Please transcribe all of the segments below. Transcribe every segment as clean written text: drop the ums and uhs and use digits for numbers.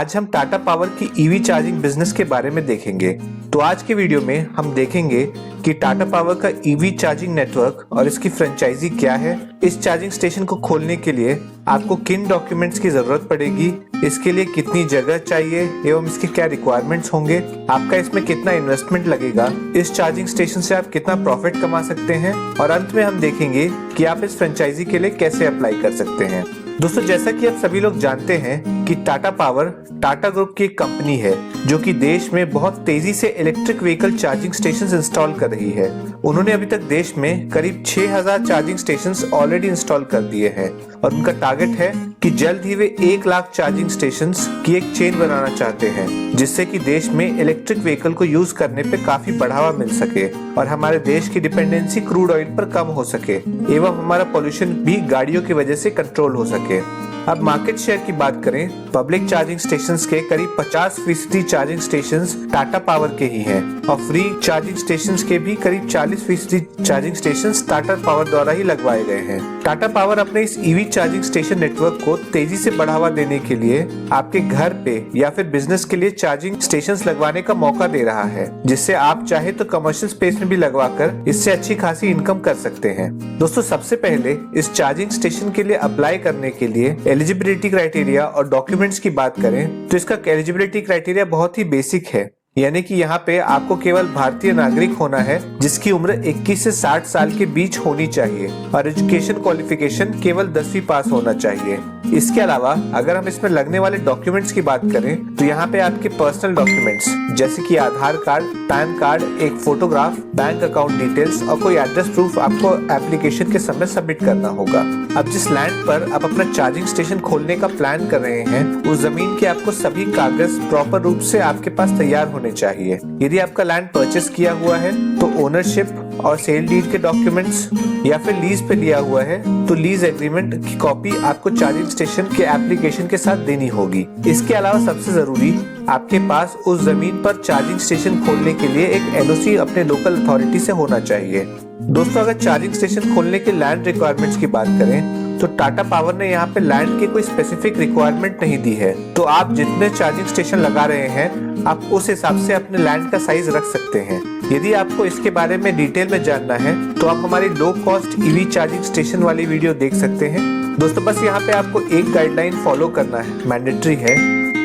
आज हम टाटा पावर की ईवी चार्जिंग बिजनेस के बारे में देखेंगे। तो आज के वीडियो में हम देखेंगे कि टाटा पावर का ईवी चार्जिंग नेटवर्क और इसकी फ्रेंचाइजी क्या है, इस चार्जिंग स्टेशन को खोलने के लिए आपको किन डॉक्यूमेंट्स की जरूरत पड़ेगी, इसके लिए कितनी जगह चाहिए एवं इसके क्या रिक्वायरमेंट्स होंगे, आपका इसमें कितना इन्वेस्टमेंट लगेगा, इस चार्जिंग स्टेशन से आप कितना प्रॉफिट कमा सकते हैं और अंत में हम देखेंगे कि आप इस फ्रेंचाइजी के लिए कैसे अप्लाई कर सकते हैं। दोस्तों, जैसा कि आप सभी लोग जानते हैं कि टाटा पावर टाटा ग्रुप की एक कंपनी है जो कि देश में बहुत तेजी से electric vehicle charging stations install कर रही है। उन्होंने अभी तक देश में करीब 6000 चार्जिंग स्टेशंस ऑलरेडी इंस्टॉल कर दिए हैं और उनका टारगेट है कि जल्द ही वे 1 लाख चार्जिंग स्टेशंस की एक चेन बनाना चाहते हैं, जिससे कि देश में इलेक्ट्रिक व्हीकल को यूज करने पे काफी बढ़ावा मिल सके और हमारे देश की डिपेंडेंसी क्रूड ऑयल पर कम हो सके एवं हमारा पोल्यूशन भी गाड़ियों की वजह से कंट्रोल हो सके। अब मार्केट शेयर की बात करें, पब्लिक चार्जिंग स्टेशंस के करीब 50% चार्जिंग स्टेशंस टाटा पावर के ही हैं और फ्री चार्जिंग स्टेशंस के भी करीब 40% चार्जिंग स्टेशंस टाटा पावर द्वारा ही लगवाए गए हैं। टाटा पावर अपने इस ईवी चार्जिंग स्टेशन नेटवर्क को तेजी से बढ़ावा देने के लिए आपके घर पे या फिर बिजनेस के लिए चार्जिंग स्टेशंस लगवाने का मौका दे रहा है, जिससे आप चाहे तो कमर्शियल स्पेस में भी लगवाकर इससे अच्छी खासी इनकम कर सकते हैं। दोस्तों, सबसे पहले इस चार्जिंग स्टेशन के लिए अप्लाई करने के लिए एलिजिबिलिटी क्राइटेरिया और डॉक्यूमेंट्स की बात करें तो इसका एलिजिबिलिटी क्राइटेरिया बहुत ही बेसिक है, यानी कि यहाँ पे आपको केवल भारतीय नागरिक होना है जिसकी उम्र 21 से 60 साल के बीच होनी चाहिए और एजुकेशन क्वालिफिकेशन केवल 10वीं पास होना चाहिए। इसके अलावा अगर हम इसमें लगने वाले डॉक्यूमेंट्स की बात करें तो यहाँ पे आपके पर्सनल डॉक्यूमेंट्स जैसे कि आधार कार्ड, पैन कार्ड, एक फोटोग्राफ, बैंक अकाउंट डिटेल्स और कोई एड्रेस प्रूफ आपको एप्लीकेशन के समय सबमिट करना होगा। अब जिस लैंड पर आप अपना चार्जिंग स्टेशन खोलने का प्लान कर रहे हैं उस जमीन के आपको सभी कागज प्रॉपर रूप से आपके पास तैयार होने चाहिए। यदि आपका लैंड परचेस किया हुआ है तो ओनरशिप और सेल डीड के डॉक्यूमेंट्स या फिर लीज पे लिया हुआ है तो लीज एग्रीमेंट की कॉपी आपको चार्जिंग स्टेशन के एप्लीकेशन के साथ देनी होगी। इसके अलावा सबसे जरूरी आपके पास उस जमीन पर चार्जिंग स्टेशन खोलने के लिए एक एनओसी अपने लोकल अथॉरिटी से होना चाहिए। दोस्तों, अगर चार्जिंग स्टेशन खोलने के लैंड रिक्वायरमेंट्स की बात करें तो टाटा पावर ने यहाँ पे लैंड की कोई स्पेसिफिक रिक्वायरमेंट नहीं दी है, तो आप जितने चार्जिंग स्टेशन लगा रहे हैं आप उस हिसाब से अपने लैंड का साइज रख सकते हैं। यदि आपको इसके बारे में डिटेल में जानना है तो आप हमारी low cost EV charging station वाली वीडियो देख सकते हैं। दोस्तों, बस यहाँ पे आपको एक गाइडलाइन फॉलो करना है, मैंडेटरी है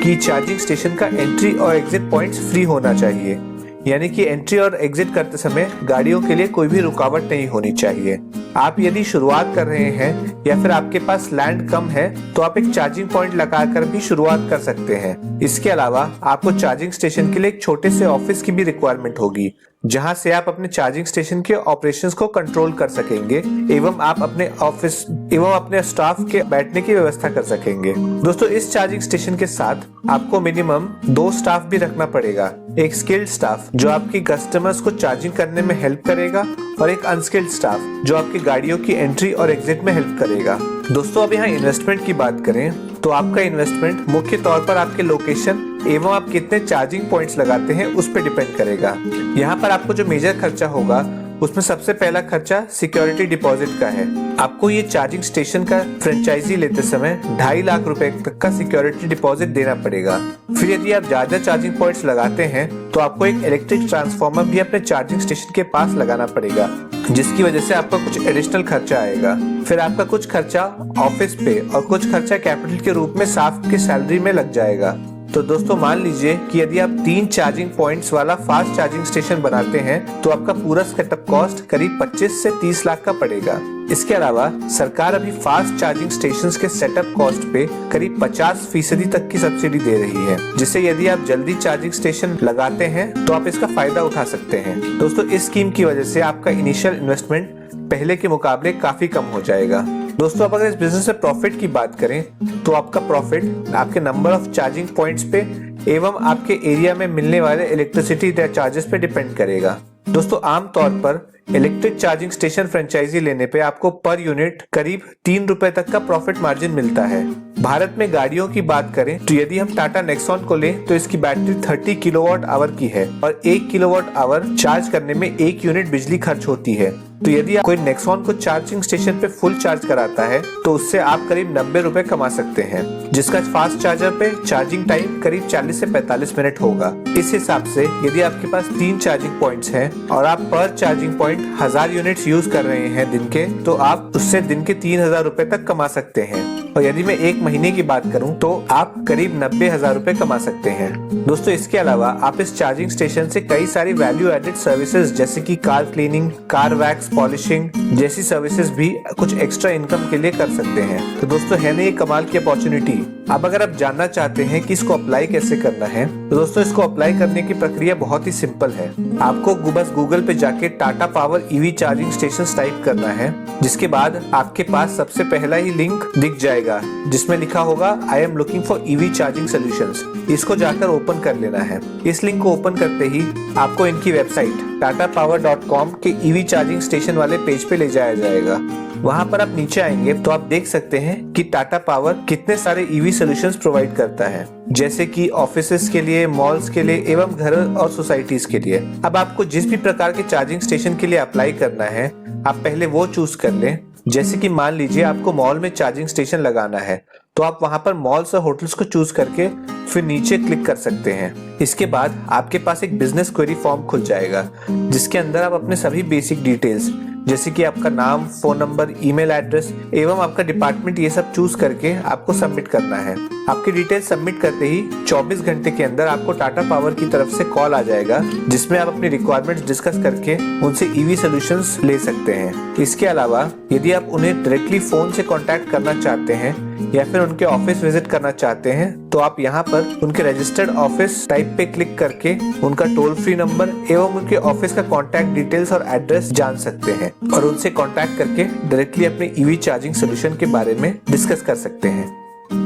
कि चार्जिंग स्टेशन का एंट्री और एग्जिट पॉइंट्स फ्री होना चाहिए, यानी कि एंट्री और एग्जिट करते समय गाड़ियों के लिए कोई भी रुकावट नहीं होनी चाहिए। आप यदि शुरुआत कर रहे हैं या फिर आपके पास लैंड कम है तो आप एक चार्जिंग पॉइंट लगाकर भी शुरुआत कर सकते हैं। इसके अलावा आपको चार्जिंग स्टेशन के लिए एक छोटे से ऑफिस की भी रिक्वायरमेंट होगी जहां से आप अपने चार्जिंग स्टेशन के ऑपरेशंस को कंट्रोल कर सकेंगे एवं आप अपने ऑफिस एवं अपने स्टाफ के बैठने की व्यवस्था कर सकेंगे। दोस्तों, इस चार्जिंग स्टेशन के साथ आपको मिनिमम 2 स्टाफ भी रखना पड़ेगा, एक स्किल्ड स्टाफ जो आपकी कस्टमर्स को चार्जिंग करने में हेल्प करेगा और एक अनस्किल्ड स्टाफ जो आपकी गाड़ियों की एंट्री और एग्जिट में हेल्प करेगा। दोस्तों, अब यहाँ इन्वेस्टमेंट की बात करें तो आपका इन्वेस्टमेंट मुख्य तौर पर आपके लोकेशन एवं आप कितने चार्जिंग पॉइंट्स लगाते हैं उस पर डिपेंड करेगा। यहाँ पर आपको जो मेजर खर्चा होगा उसमें सबसे पहला खर्चा सिक्योरिटी डिपॉजिट का है। आपको ये चार्जिंग स्टेशन का फ्रेंचाइजी लेते समय 2.5 लाख रुपए तक का सिक्योरिटी डिपॉजिट देना पड़ेगा। फिर यदि आप ज्यादा चार्जिंग पॉइंट्स लगाते हैं तो आपको एक इलेक्ट्रिक ट्रांसफार्मर भी अपने चार्जिंग स्टेशन के पास लगाना पड़ेगा, जिसकी वजह से आपका कुछ एडिशनल खर्चा आएगा। फिर आपका कुछ खर्चा ऑफिस पे और कुछ खर्चा कैपिटल के रूप में स्टाफ की सैलरी में लग जाएगा। तो दोस्तों, मान लीजिए कि यदि आप 3 चार्जिंग पॉइंट्स वाला फास्ट चार्जिंग स्टेशन बनाते हैं तो आपका पूरा सेटअप कॉस्ट करीब 25 से 30 लाख का पड़ेगा। इसके अलावा सरकार अभी फास्ट चार्जिंग स्टेशंस के सेटअप कॉस्ट पे करीब 50% तक की सब्सिडी दे रही है, जिससे यदि आप जल्दी चार्जिंग स्टेशन लगाते हैं तो आप इसका फायदा उठा सकते हैं। दोस्तों, इस स्कीम की वजह से आपका इनिशियल इन्वेस्टमेंट पहले के मुकाबले काफी कम हो जाएगा। दोस्तों, अब अगर इस बिजनेस में प्रॉफिट की बात करें तो आपका प्रॉफिट आपके नंबर ऑफ चार्जिंग पॉइंट्स पे एवं आपके एरिया में मिलने वाले इलेक्ट्रिसिटी चार्जेस पे डिपेंड करेगा। दोस्तों, आमतौर पर इलेक्ट्रिक चार्जिंग स्टेशन फ्रेंचाइजी लेने पे आपको पर यूनिट करीब 3 रुपए तक का प्रॉफिट मार्जिन मिलता है। भारत में गाड़ियों की बात करें तो यदि हम टाटा नेक्सॉन को लें तो इसकी बैटरी 30 किलोवाट आवर की है और 1 किलोवाट आवर चार्ज करने में 1 यूनिट बिजली खर्च होती है। तो यदि आप कोई नेक्सॉन को चार्जिंग स्टेशन पे फुल चार्ज कराता है तो उससे आप करीब 90 रुपए कमा सकते हैं, जिसका फास्ट चार्जर पे चार्जिंग टाइम करीब 40 से 45 मिनट होगा। इस हिसाब से यदि आपके पास 3 चार्जिंग पॉइंट्स हैं और आप पर चार्जिंग पॉइंट 1000 यूनिट्स यूज कर रहे हैं दिन के, तो आप उससे दिन के 3000 रुपए तक कमा सकते हैं। और यदि मैं एक महीने की बात करूं तो आप करीब 90,000 रुपए कमा सकते हैं। दोस्तों, इसके अलावा आप इस चार्जिंग स्टेशन से कई सारी वैल्यू एडेड सर्विसेज जैसे कि car cleaning, car wax polishing जैसी सर्विसेज भी कुछ एक्स्ट्रा इनकम के लिए कर सकते हैं। तो दोस्तों, है ना ये कमाल की अपॉर्चुनिटी। अब अगर आप जानना चाहते हैं कि इसको अप्लाई कैसे करना है, तो दोस्तों इसको अप्लाई करने की प्रक्रिया बहुत ही सिंपल है। आपको बस गूगल पे जाके Tata power EV charging station type करना है, जिसके बाद आपके पास सबसे पहला ही लिंक दिख जाएगा जिसमें लिखा होगा I am looking for EV charging solutions. इसको जाकर ओपन कर लेना है। इस लिंक को ओपन करते ही आपको इनकी वेबसाइट tatapower.com के ईवी चार्जिंग स्टेशन वाले पेज पे ले जाया जाएगा। वहां पर आप नीचे आएंगे तो आप देख सकते हैं कि टाटा पावर कितने सारे ईवी सॉल्यूशंस प्रोवाइड करता है, जैसे कि ऑफिसेस के लिए, मॉल्स के लिए एवं घर और सोसाइटीज के लिए। अब आपको जिस भी प्रकार के चार्जिंग स्टेशन के लिए अप्लाई करना है, आप पहले वो चूज कर लें। जैसे कि मान लीजिए आपको मॉल में चार्जिंग स्टेशन लगाना है, तो आप वहां पर मॉल्स और होटल्स को चूज करके फिर नीचे क्लिक कर सकते हैं। इसके बाद आपके पास एक बिजनेस क्वेरी फॉर्म खुल जाएगा, जिसके अंदर आप अपने सभी बेसिक डिटेल्स जैसे कि आपका नाम, फोन नंबर, ईमेल एड्रेस एवं आपका डिपार्टमेंट, ये सब चूज करके आपको सबमिट करना है। आपकी डिटेल सबमिट करते ही 24 घंटे के अंदर आपको टाटा पावर की तरफ से कॉल आ जाएगा, जिसमें आप अपनी रिक्वायरमेंट्स डिस्कस करके उनसे ईवी सॉल्यूशंस ले सकते हैं। इसके अलावा यदि आप उन्हें डायरेक्टली फोन से कांटेक्ट करना चाहते हैं या फिर उनके ऑफिस विजिट करना चाहते हैं, तो आप यहाँ पर उनके रजिस्टर्ड ऑफिस टाइप पे क्लिक करके उनका टोल फ्री नंबर एवं उनके ऑफिस का कांटेक्ट डिटेल्स और एड्रेस जान सकते हैं और उनसे कांटेक्ट करके डायरेक्टली अपने ईवी चार्जिंग सोल्यूशन के बारे में डिस्कस कर सकते हैं।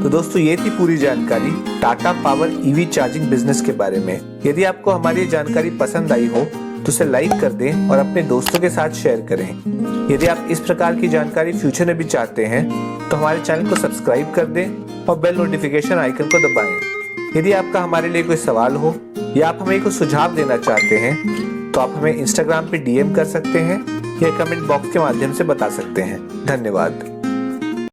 तो दोस्तों, ये थी पूरी जानकारी Tata power EV charging business के बारे में। यदि आपको हमारी जानकारी पसंद आई हो तो उसे लाइक कर दें और अपने दोस्तों के साथ शेयर करें। यदि आप इस प्रकार की जानकारी फ्यूचर में भी चाहते हैं तो हमारे चैनल को सब्सक्राइब कर दें और बेल नोटिफिकेशन आइकन को दबाएं। यदि आपका हमारे लिए कोई सवाल हो या आप हमें कोई सुझाव देना चाहते हैं तो आप हमें इंस्टाग्राम पे DM कर सकते हैं या कमेंट बॉक्स के माध्यम से बता सकते हैं। धन्यवाद।